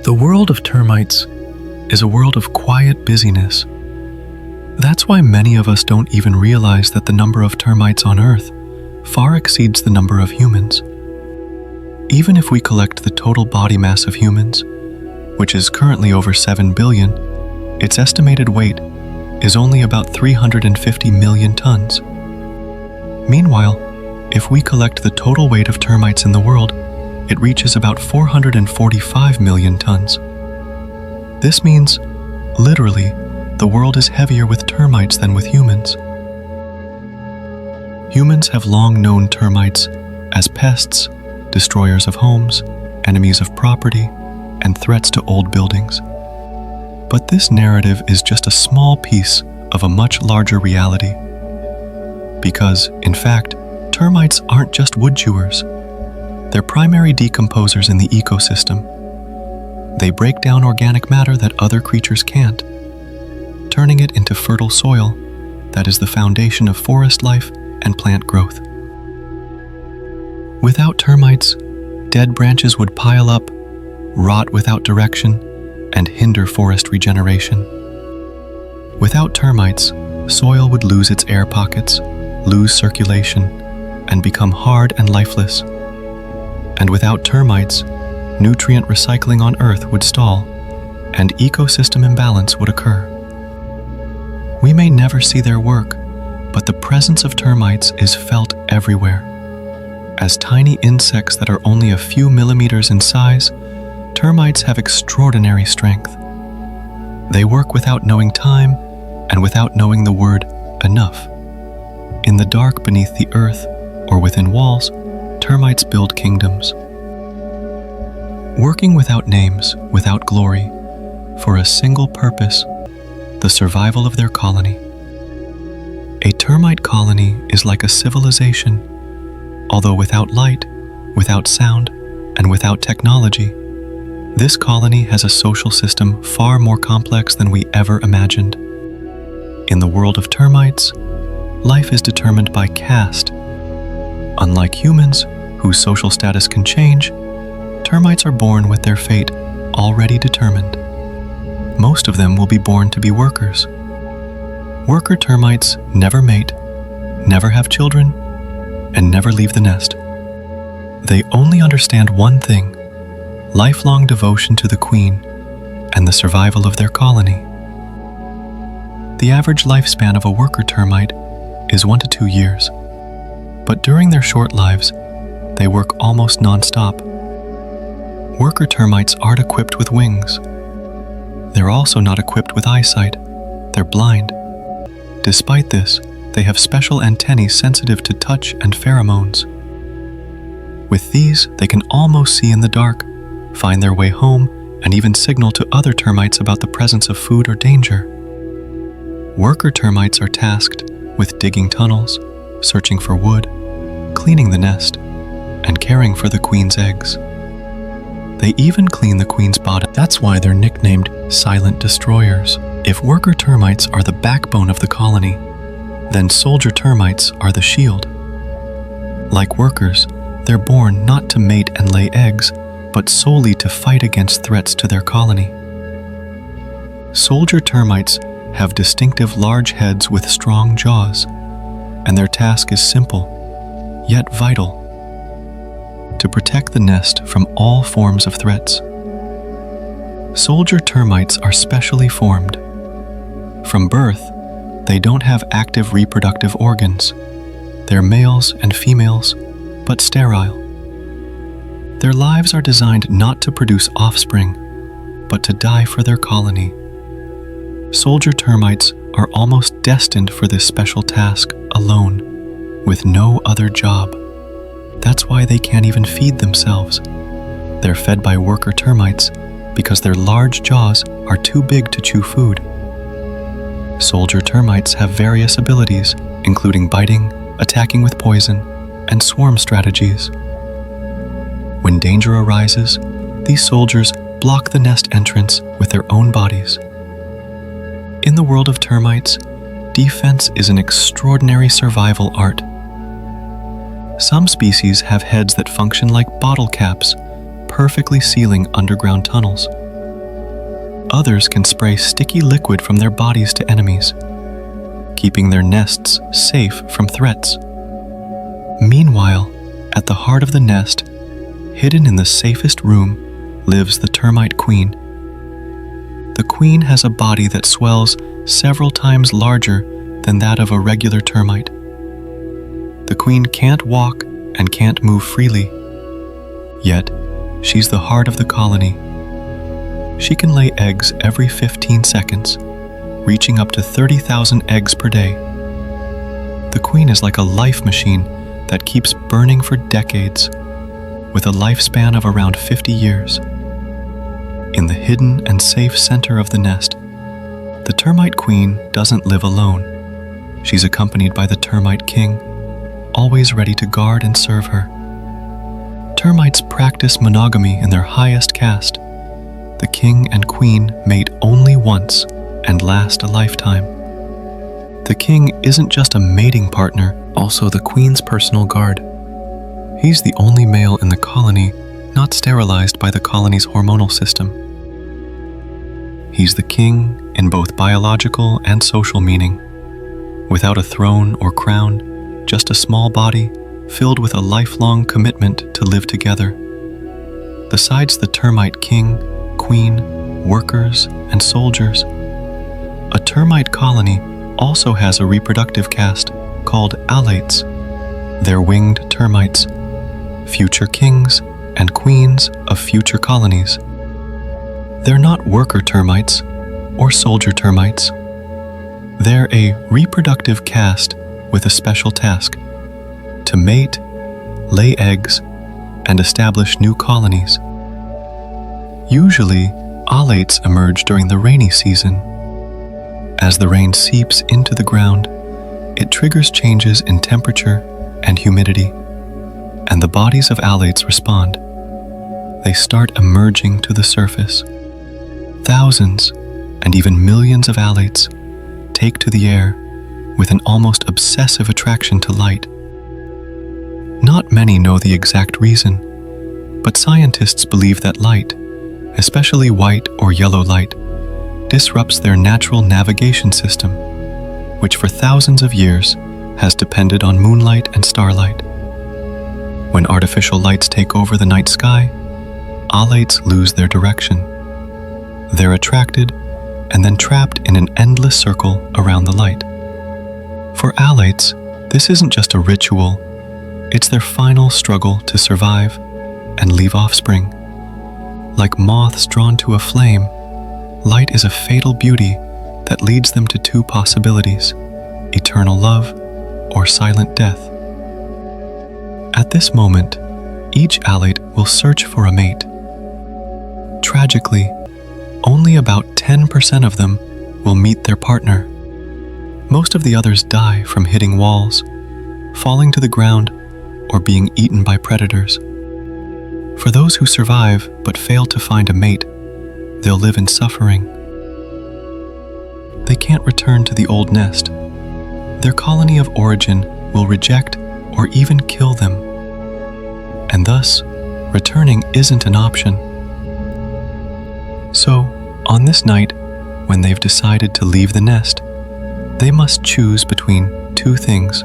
The world of termites is a world of quiet busyness. That's why many of us don't even realize that the number of termites on Earth far exceeds the number of humans. Even if we collect the total body mass of humans, which is currently over 7 billion, its estimated weight is only about 350 million tons. Meanwhile, if we collect the total weight of termites in the world, it reaches about 445 million tons. This means, literally, the world is heavier with termites than with humans. Humans have long known termites as pests, destroyers of homes, enemies of property, and threats to old buildings. But this narrative is just a small piece of a much larger reality. Because, in fact, termites aren't just wood chewers. They're primary decomposers in the ecosystem. They break down organic matter that other creatures can't, turning it into fertile soil that is the foundation of forest life and plant growth. Without termites, dead branches would pile up, rot without direction, and hinder forest regeneration. Without termites, soil would lose its air pockets, lose circulation, and become hard and lifeless. And without termites, nutrient recycling on Earth would stall, and ecosystem imbalance would occur. We may never see their work, but the presence of termites is felt everywhere. As tiny insects that are only a few millimeters in size, termites have extraordinary strength. They work without knowing time and without knowing the word enough. In the dark beneath the earth or within walls, termites build kingdoms. Working without names, without glory, for a single purpose, the survival of their colony. A termite colony is like a civilization, although without light, without sound, and without technology. This colony has a social system far more complex than we ever imagined. In the world of termites, life is determined by caste. Unlike humans, whose social status can change, termites are born with their fate already determined. Most of them will be born to be workers. Worker termites never mate, never have children, and never leave the nest. They only understand one thing: lifelong devotion to the queen and the survival of their colony. The average lifespan of a worker termite is 1 to 2 years, but during their short lives, they work almost non-stop. Worker termites aren't equipped with wings. They're also not equipped with eyesight. They're blind. Despite this, they have special antennae sensitive to touch and pheromones. With these, they can almost see in the dark, find their way home, and even signal to other termites about the presence of food or danger. Worker termites are tasked with digging tunnels, searching for wood, cleaning the nest, and caring for the queen's eggs. They even clean the queen's body. That's why they're nicknamed silent destroyers. If worker termites are the backbone of the colony, then soldier termites are the shield. Like workers, they're born not to mate and lay eggs, but solely to fight against threats to their colony. Soldier termites have distinctive large heads with strong jaws, and their task is simple, yet vital: to protect the nest from all forms of threats. Soldier termites are specially formed. From birth, they don't have active reproductive organs. They're males and females, but sterile. Their lives are designed not to produce offspring, but to die for their colony. Soldier termites are almost destined for this special task alone, with no other job. That's why they can't even feed themselves. They're fed by worker termites because their large jaws are too big to chew food. Soldier termites have various abilities, including biting, attacking with poison, and swarm strategies. When danger arises, these soldiers block the nest entrance with their own bodies. In the world of termites, defense is an extraordinary survival art. Some species have heads that function like bottle caps, perfectly sealing underground tunnels, Others can spray sticky liquid from their bodies to enemies, keeping their nests safe from threats. Meanwhile, at the heart of the nest, hidden in the safest room, lives the termite queen. The queen has a body that swells several times larger than that of a regular termite. The queen can't walk and can't move freely, yet she's the heart of the colony. She can lay eggs every 15 seconds, reaching up to 30,000 eggs per day. The queen is like a life machine that keeps burning for decades, with a lifespan of around 50 years. In the hidden and safe center of the nest, the termite queen doesn't live alone. She's accompanied by the termite king, always ready to guard and serve her. Termites practice monogamy in their highest caste. The king and queen mate only once and last a lifetime. The king isn't just a mating partner, also the queen's personal guard. He's the only male in the colony not sterilized by the colony's hormonal system. He's the king in both biological and social meaning. Without a throne or crown, just a small body filled with a lifelong commitment to live together. Besides the termite king, queen, workers, and soldiers, a termite colony also has a reproductive caste called alates. They're winged termites, future kings and queens of future colonies. They're not worker termites or soldier termites. They're a reproductive caste with a special task: to mate, lay eggs, and establish new colonies. Usually, alates emerge during the rainy season. As the rain seeps into the ground, it triggers changes in temperature and humidity, and the bodies of alates respond. They start emerging to the surface. Thousands and even millions of alates take to the air with an almost obsessive attraction to light. Not many know the exact reason, but scientists believe that light, especially white or yellow light, disrupts their natural navigation system, which for thousands of years has depended on moonlight and starlight. When artificial lights take over the night sky, alates lose their direction. They're attracted and then trapped in an endless circle around the light. For alates, this isn't just a ritual, it's their final struggle to survive and leave offspring. Like moths drawn to a flame, light is a fatal beauty that leads them to two possibilities: eternal love or silent death. At this moment, each alate will search for a mate. Tragically, only about 10% of them will meet their partner. Most of the others die from hitting walls, falling to the ground, or being eaten by predators. For those who survive but fail to find a mate, they'll live in suffering. They can't return to the old nest. Their colony of origin will reject or even kill them. And thus, returning isn't an option. So, on this night, when they've decided to leave the nest, they must choose between two things: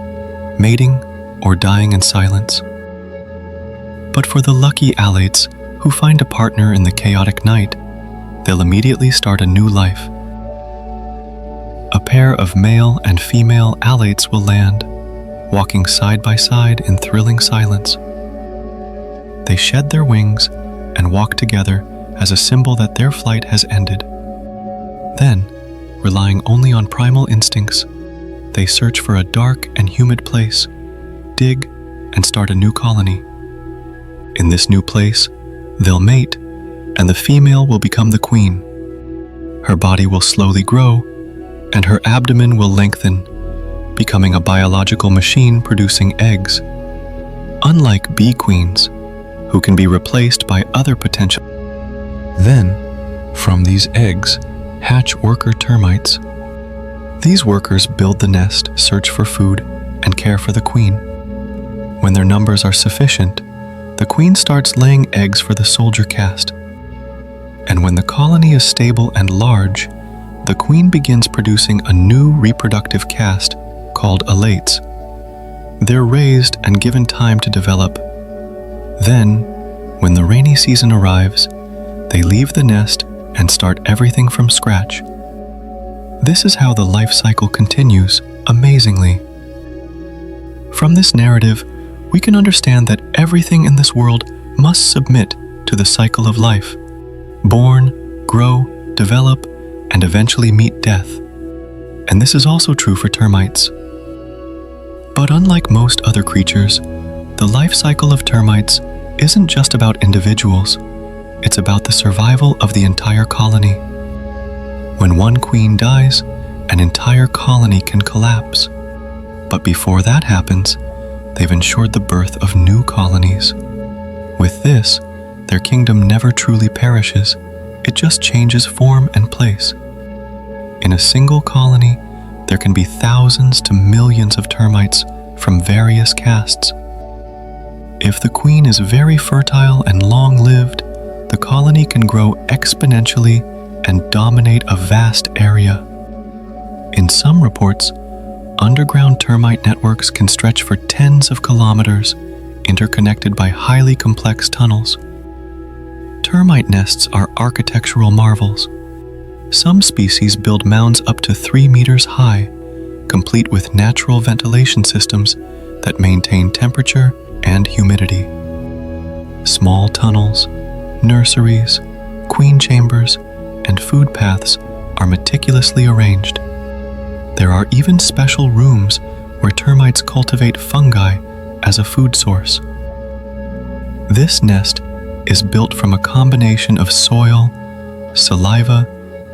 mating or dying in silence. But for the lucky alates who find a partner in the chaotic night, they'll immediately start a new life. A pair of male and female alates will land, walking side by side in thrilling silence. They shed their wings and walk together as a symbol that their flight has ended. Then, relying only on primal instincts, they search for a dark and humid place, dig, and start a new colony. In this new place, they'll mate, and the female will become the queen. Her body will slowly grow, and her abdomen will lengthen, becoming a biological machine producing eggs. Unlike bee queens, who can be replaced by other potential. Then, from these eggs, hatch worker termites. These workers build the nest, search for food, and care for the queen. When their numbers are sufficient, the queen starts laying eggs for the soldier caste. And when the colony is stable and large, the queen begins producing a new reproductive caste called alates. They're raised and given time to develop. Then, when the rainy season arrives, they leave the nest and start everything from scratch. This is how the life cycle continues, amazingly. From this narrative, we can understand that everything in this world must submit to the cycle of life. Born, grow, develop, and eventually meet death. And this is also true for termites. But unlike most other creatures, the life cycle of termites isn't just about individuals. It's about the survival of the entire colony. When one queen dies, an entire colony can collapse. But before that happens, they've ensured the birth of new colonies. With this, their kingdom never truly perishes. It just changes form and place. In a single colony, there can be thousands to millions of termites from various castes. If the queen is very fertile and long-lived, the colony can grow exponentially and dominate a vast area. In some reports, underground termite networks can stretch for tens of kilometers, interconnected by highly complex tunnels. Termite nests are architectural marvels. Some species build mounds up to 3 meters high, complete with natural ventilation systems that maintain temperature and humidity. Small tunnels, nurseries, queen chambers, and food paths are meticulously arranged. There are even special rooms where termites cultivate fungi as a food source. This nest is built from a combination of soil, saliva,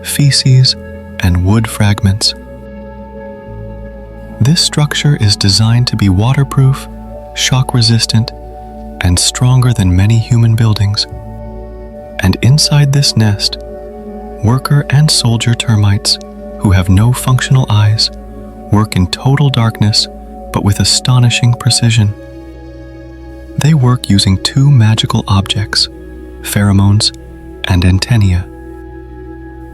feces, and wood fragments. This structure is designed to be waterproof, shock-resistant, and stronger than many human buildings. And inside this nest, worker and soldier termites, who have no functional eyes, work in total darkness but with astonishing precision. They work using 2 magical objects, pheromones and antennae.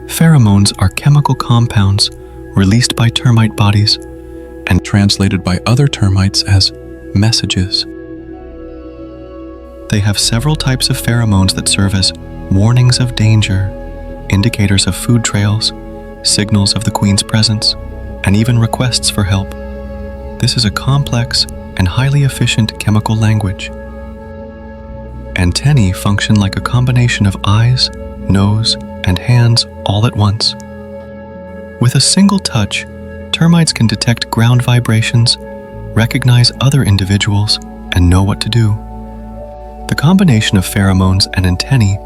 Pheromones are chemical compounds released by termite bodies and translated by other termites as messages. They have several types of pheromones that serve as warnings of danger, indicators of food trails, signals of the queen's presence, and even requests for help. This is a complex and highly efficient chemical language. Antennae function like a combination of eyes, nose, and hands all at once. With a single touch, termites can detect ground vibrations, recognize other individuals, and know what to do. The combination of pheromones and antennae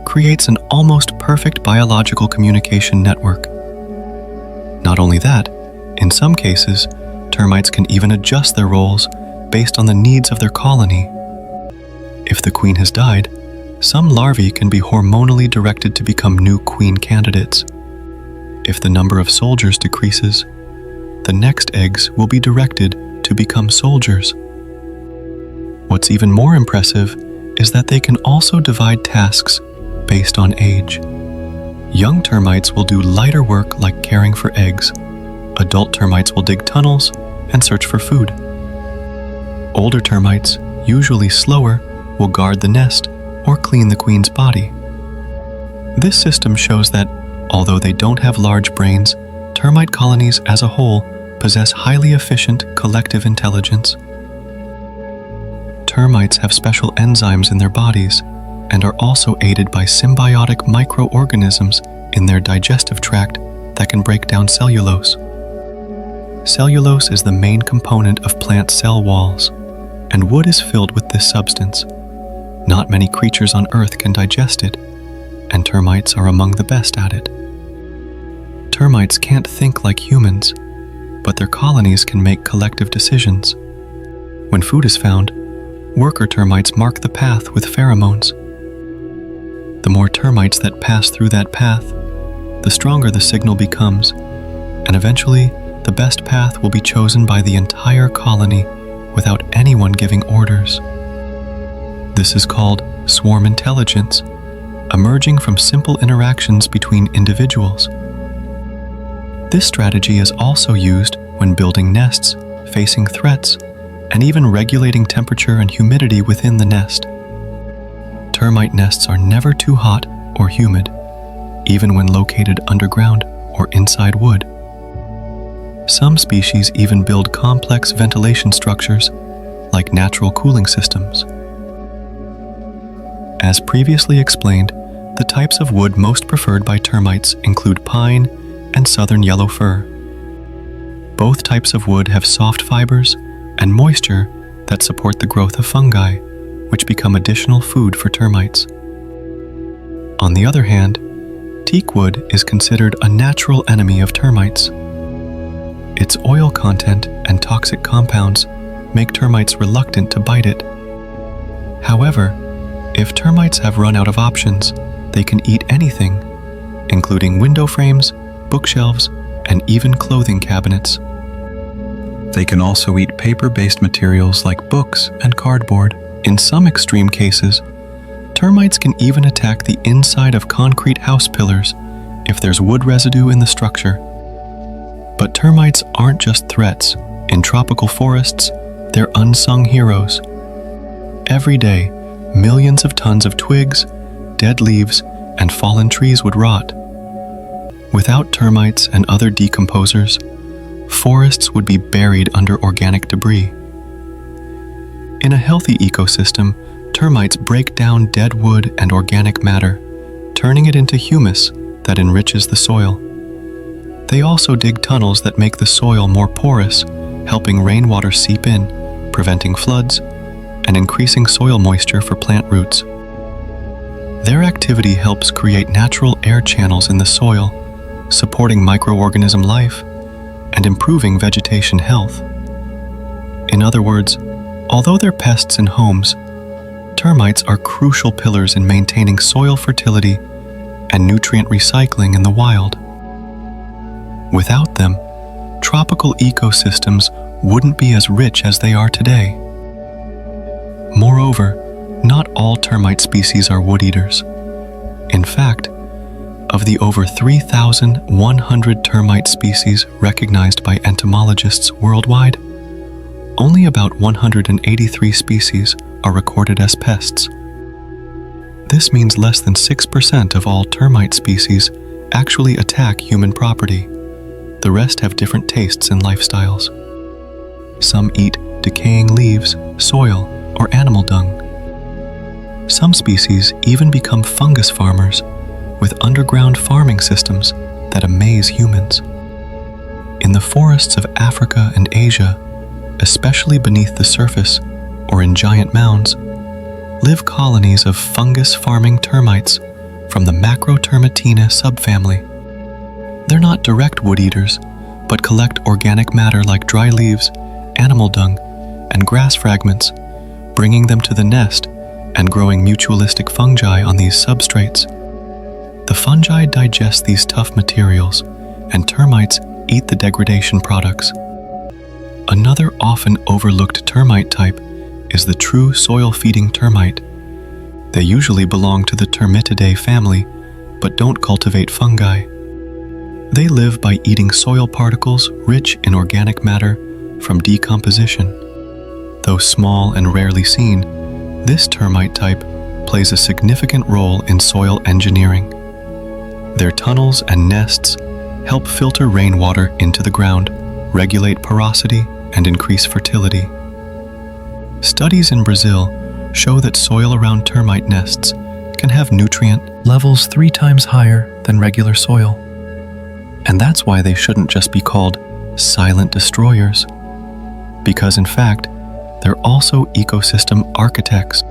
creates an almost perfect biological communication network. Not only that, in some cases, termites can even adjust their roles based on the needs of their colony. If the queen has died, some larvae can be hormonally directed to become new queen candidates. If the number of soldiers decreases, the next eggs will be directed to become soldiers. What's even more impressive is that they can also divide tasks based on age. Young termites will do lighter work like caring for eggs. Adult termites will dig tunnels and search for food. Older termites, usually slower, will guard the nest or clean the queen's body. This system shows that, although they don't have large brains, termite colonies as a whole possess highly efficient collective intelligence. Termites have special enzymes in their bodies and are also aided by symbiotic microorganisms in their digestive tract that can break down cellulose. Cellulose is the main component of plant cell walls, and wood is filled with this substance. Not many creatures on Earth can digest it, and termites are among the best at it. Termites can't think like humans, but their colonies can make collective decisions. When food is found, worker termites mark the path with pheromones. The more termites that pass through that path, the stronger the signal becomes, and eventually the best path will be chosen by the entire colony without anyone giving orders. This is called swarm intelligence, emerging from simple interactions between individuals. This strategy is also used when building nests, facing threats, and even regulating temperature and humidity within the nest. Termite nests are never too hot or humid, even when located underground or inside wood. Some species even build complex ventilation structures, like natural cooling systems. As previously explained, the types of wood most preferred by termites include pine and southern yellow fir. Both types of wood have soft fibers and moisture that support the growth of fungi, which become additional food for termites. On the other hand, teak wood is considered a natural enemy of termites. Its oil content and toxic compounds make termites reluctant to bite it. However, if termites have run out of options, they can eat anything, including window frames, bookshelves, and even clothing cabinets. They can also eat paper-based materials like books and cardboard. In some extreme cases, termites can even attack the inside of concrete house pillars if there's wood residue in the structure. But termites aren't just threats. In tropical forests, they're unsung heroes. Every day, millions of tons of twigs, dead leaves, and fallen trees would rot. Without termites and other decomposers, forests would be buried under organic debris. In a healthy ecosystem, termites break down dead wood and organic matter, turning it into humus that enriches the soil. They also dig tunnels that make the soil more porous, helping rainwater seep in, preventing floods, and increasing soil moisture for plant roots. Their activity helps create natural air channels in the soil, supporting microorganism life and improving vegetation health. In other words, although they're pests in homes, termites are crucial pillars in maintaining soil fertility and nutrient recycling in the wild. Without them, tropical ecosystems wouldn't be as rich as they are today. Moreover, not all termite species are wood eaters. In fact, of the over 3,100 termite species recognized by entomologists worldwide, only about 183 species are recorded as pests. This means less than 6% of all termite species actually attack human property. The rest have different tastes and lifestyles. Some eat decaying leaves, soil, or animal dung. Some species even become fungus farmers with underground farming systems that amaze humans. In the forests of Africa and Asia, especially beneath the surface or in giant mounds, live colonies of fungus farming termites from the Macrotermitina subfamily. They're not direct wood eaters, but collect organic matter like dry leaves, animal dung, and grass fragments, bringing them to the nest and growing mutualistic fungi on these substrates. The fungi digest these tough materials, and termites eat the degradation products. Another often overlooked termite type is the true soil-feeding termite. They usually belong to the Termitidae family, but don't cultivate fungi. They live by eating soil particles rich in organic matter from decomposition. Though small and rarely seen, this termite type plays a significant role in soil engineering. Their tunnels and nests help filter rainwater into the ground, regulate porosity, and increase fertility. Studies in Brazil show that soil around termite nests can have nutrient levels 3 times higher than regular soil. And that's why they shouldn't just be called silent destroyers, because in fact, they're also ecosystem architects.